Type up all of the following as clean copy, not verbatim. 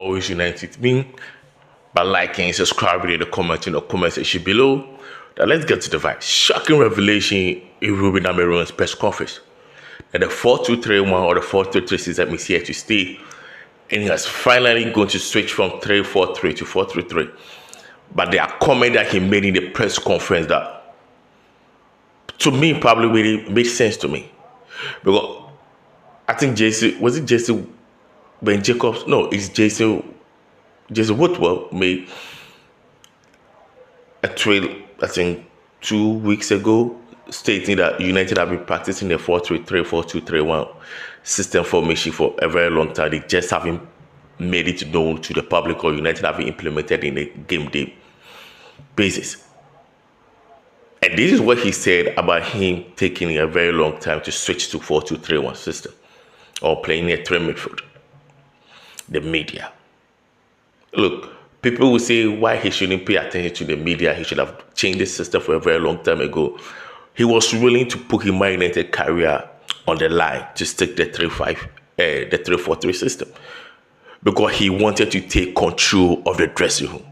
Always unite with me by liking, subscribing, and commenting or comment section below. Now let's get to the vibe. Shocking revelation in Ruben Amorim's press conference. That the 4-2-3-1 or the 4-3-3 system is here to stay. And he has finally going to switch from 3-4-3 to 4-3-3. But there are comments that he made in the press conference that, to me, probably really made sense to me. Because I think Jason Ben Jacobs? No, it's Jason Woodwell made a tweet, I think, 2 weeks ago, stating that United have been practicing the 4-3-3, 4-2-3-1 system formation for a very long time. They just haven't made it known to the public, or United haven't implemented in a game day basis. And this is what he said about him taking a very long time to switch to 4-2-3-1 system or playing a 3 midfield. The media. Look, people will say why he shouldn't pay attention to the media. He should have changed the system for a very long time ago. He was willing to put his Man United career on the line to stick the 3-4-3 system because he wanted to take control of the dressing room.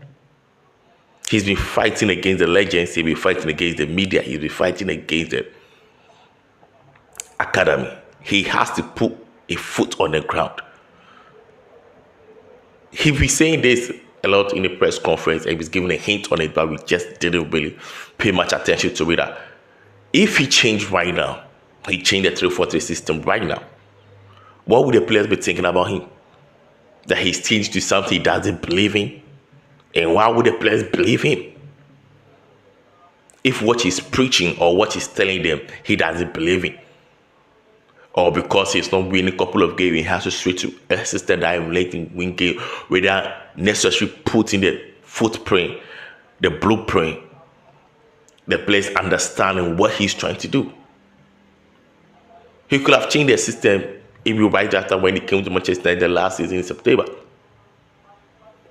He's been fighting against the legends. He's been fighting against the media. He's been fighting against the academy. He has to put a foot on the ground. He was saying this a lot in the press conference, and he was giving a hint on it, but we just didn't really pay much attention to it. If he changed right now, he changed the 3-4-3 system right now, what would the players be thinking about him? That he's changed to something he doesn't believe in? And why would the players believe him? If what he's preaching or what he's telling them, he doesn't believe in. Or because he's not winning a couple of games, he has to switch to a system that emulating win game without necessarily putting the footprint, the blueprint, the players understanding what he's trying to do. He could have changed the system if you right after when he came to Manchester United last season in September.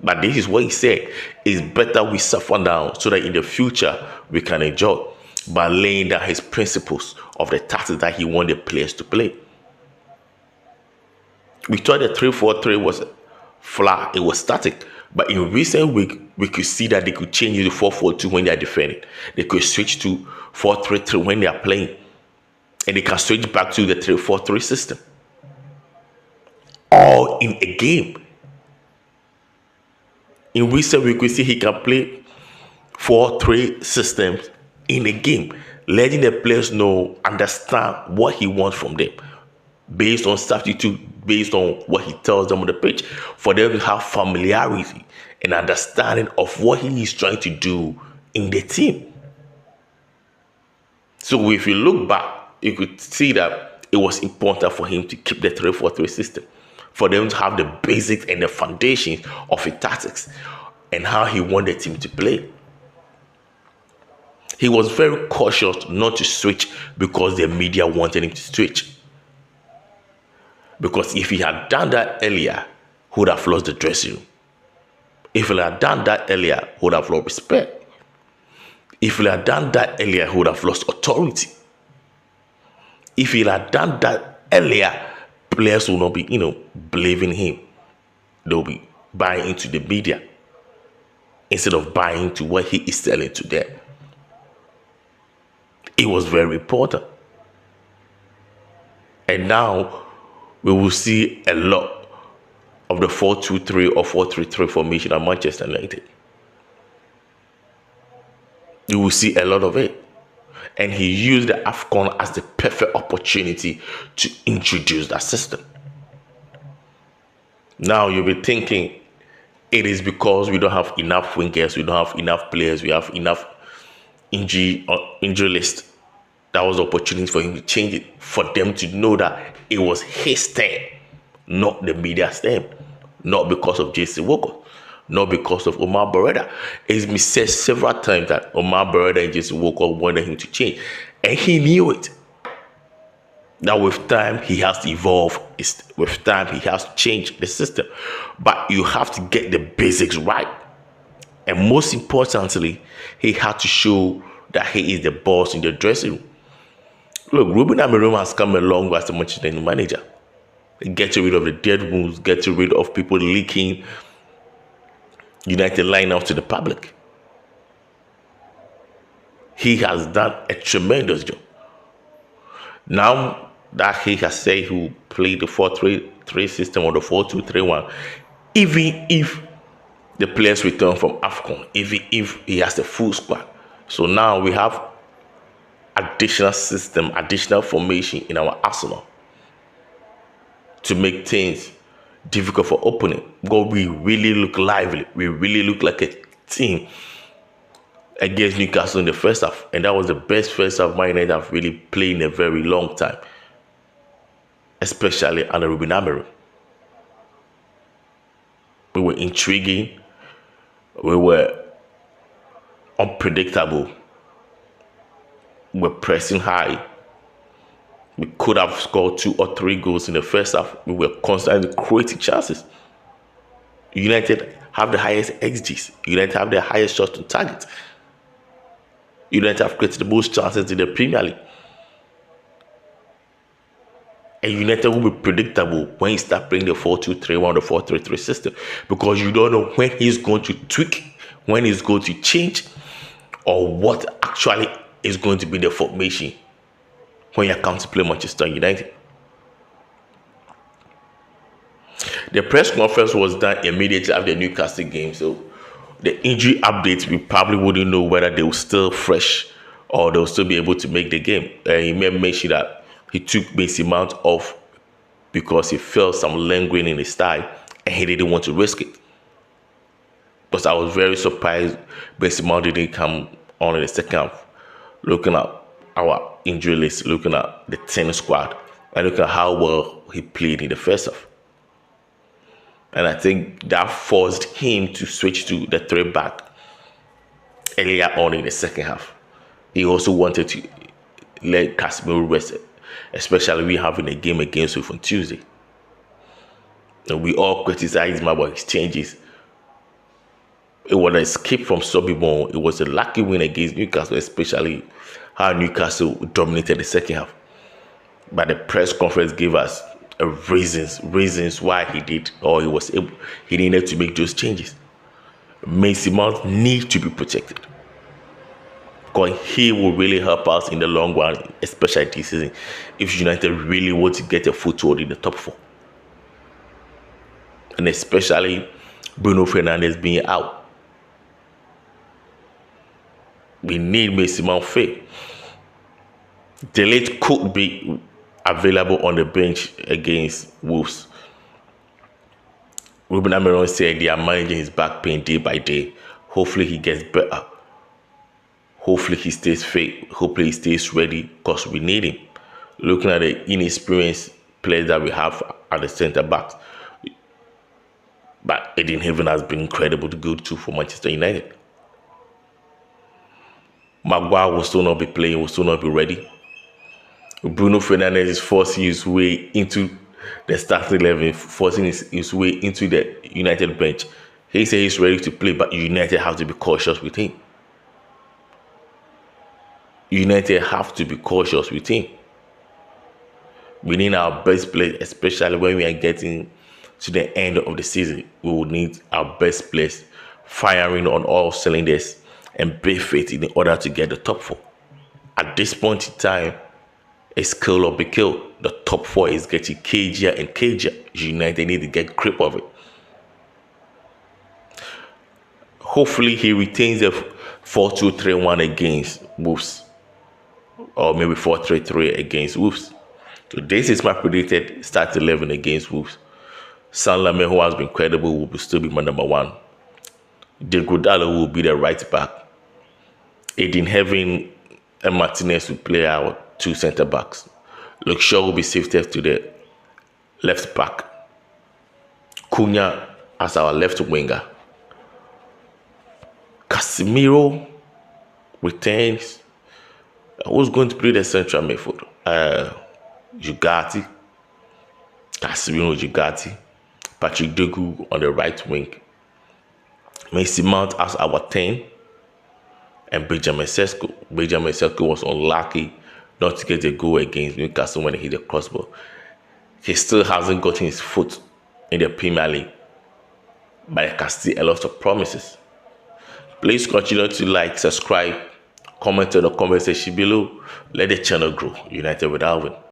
But this is what he said. It's better we suffer now so that in the future we can enjoy, by laying down his principles of the tactics that he wanted the players to play. We thought the 3-4-3 was flat, it was static. But in recent weeks, we could see that they could change it to 4-4-2 when they are defending. They could switch to 4-3-3 when they are playing. And they can switch back to the 3-4-3 system. All in a game. In recent weeks, we see he can play 4-3 systems in a game, letting the players know, understand what he wants from them, based on substitute, based on what he tells them on the pitch, for them to have familiarity and understanding of what he is trying to do in the team. So if you look back, you could see that it was important for him to keep the 3-4-3 system, for them to have the basics and the foundations of his tactics and how he wanted the team to play. He was very cautious not to switch because the media wanted him to switch. Because if he had done that earlier, he would have lost the dressing room. If he had done that earlier, he would have lost respect. If he had done that earlier, he would have lost authority. If he had done that earlier, players will not be, believing him. They'll be buying into the media instead of buying into what he is selling to them. It was very important. And now we will see a lot of the 4-2-3 or 4-3-3 formation at Manchester United. You will see a lot of it. And he used the AFCON as the perfect opportunity to introduce that system. Now you'll be thinking it is because we don't have enough wingers, we don't have enough players, we have enough injury list. That was the opportunity for him to change it, for them to know that it was his turn, not the media's turn, not because of Jason Walker, not because of Omar Beretta. It's been said several times that Omar Beretta and Jason Walker wanted him to change, and he knew it. That with time he has to evolve, with time he has to change the system, but you have to get the basics right. And most importantly, he had to show that he is the boss in the dressing room. Look, Ruben Amorim has come a long way as the Manchester United manager. Get rid of the dead wounds, get rid of people leaking United line out to the public. He has done a tremendous job. Now that he has said he will play the 4-3-3 system or the 4-2-3-1, even if the players return from AFCON, even if he has a full squad. So now we have additional system, additional formation in our arsenal to make things difficult for opponent. Because we really look lively. We really look like a team against Newcastle in the first half. And that was the best first half Man United have really played in a very long time. Especially under Ruben Amorim. We were intriguing. We were unpredictable. We were pressing high. We could have scored 2 or 3 goals in the first half. We were constantly creating chances. United have the highest XGs. United have the highest shots on target. United have created the most chances in the Premier League. And United will be predictable when you start playing the 4-2-3-1 or 4-3-3 system, because you don't know when he's going to tweak, when he's going to change, or what actually is going to be the formation when you come to play Manchester United. The press conference was done immediately after the Newcastle game, so the injury updates, we probably wouldn't know whether they were still fresh or they'll still be able to make the game. He may mention that he took Mason Mount off because he felt some lingering in his thigh and he didn't want to risk it. But I was very surprised Mason Mount didn't come on in the second half. Looking at our injury list, looking at the 10 squad, and looking at how well he played in the first half. And I think that forced him to switch to the 3-back earlier on in the second half. He also wanted to let Casemiro rest, especially we having a game against us on Tuesday. And we all criticized him about his changes. It was an escape from Sobibon. It was a lucky win against Newcastle, especially how Newcastle dominated the second half. But the press conference gave us reasons why he did, or he needed to make those changes. Mason Mount needs to be protected, because he will really help us in the long run, especially this season, if United really want to get a foothold in the top 4. And especially Bruno Fernandes being out. We need Mason Mount fit. Delete could be available on the bench against Wolves. Ruben Amorim said they are managing his back pain day by day. Hopefully he gets better. Hopefully he stays fit. Hopefully he stays ready, because we need him. Looking at the inexperienced players that we have at the centre backs, but Eden Haven has been incredible to go to for Manchester United. Maguire will still not be playing, will still not be ready. Bruno Fernandes is forcing his way into the starting 11, forcing his way into the United bench. He says he's ready to play, but United have to be cautious with him. United have to be cautious with him. We need our best players, especially when we are getting to the end of the season. We will need our best players firing on all cylinders and be fit in order to get the top 4. At this point in time, it's kill or be killed. The top 4 is getting cagier and cagier. United need to get grip of it. Hopefully he retains the 4-2-3-1 against Wolves, or maybe 4-3-3 against Wolves. So this is my predicted start 11 against Wolves. San Lame, who has been credible, will still be my number 1. Degrodalo will be the right back. Eden Heaven and Martinez will play our 2 centre backs. Luke Shaw will be shifted to the left back. Cunha as our left winger. Casemiro retains. Who's going to play the central midfield? Ugarte. Casemiro, Ugarte. Patrick Dogu on the right wing. Mason Mount as our 10. And Benjamin Sesko. Benjamin Sesko was unlucky not to get a goal against Newcastle when he hit the crossbar. He still hasn't gotten his foot in the Premier League. but I can see a lot of promises. Please continue to like, subscribe, comment on the comment section below. Let the channel grow. United with Alvin.